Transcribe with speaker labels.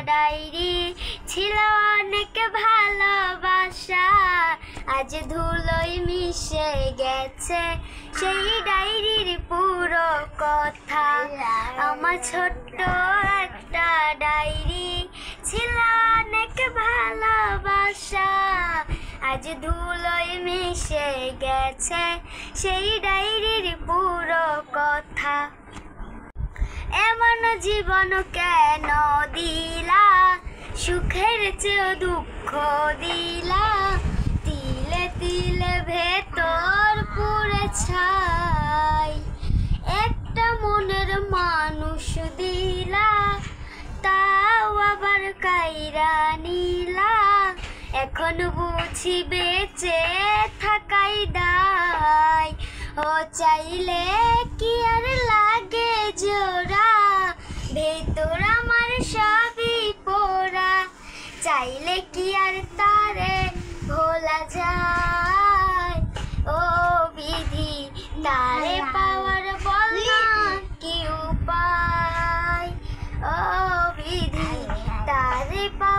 Speaker 1: Diary ছিল অনেক ভালোবাসা, আজ ধুলোয় মিশে গেছে সেই ডায়েরির পুরো কথা। আমার ছোট্ট একটা ডায়েরি ছিল অনেক ভালোবাসা, আজ ধুলোয় মিশে গেছে সেই ডায়েরির পুরো কথা। এমন জীবন কেন দিলা, সুখের চেয়েও দুঃখ দিলা, তিলে তিলে ভেতর পুরে ছাই। একটা মনের মানুষ দিলা, তাও আবার কাইরা নিলা, এখন বুঝি বেঁচে থাকাই দায়। ও চাইলে কি আর লাগে জোড়া, ভেতর আমার সবই পোড়া, চাইলে কি আর তারে ভোলা যায়। ও বিধি তারে পাওয়ার বল না কি উপায়, ও বিধি তারে পাওয়ার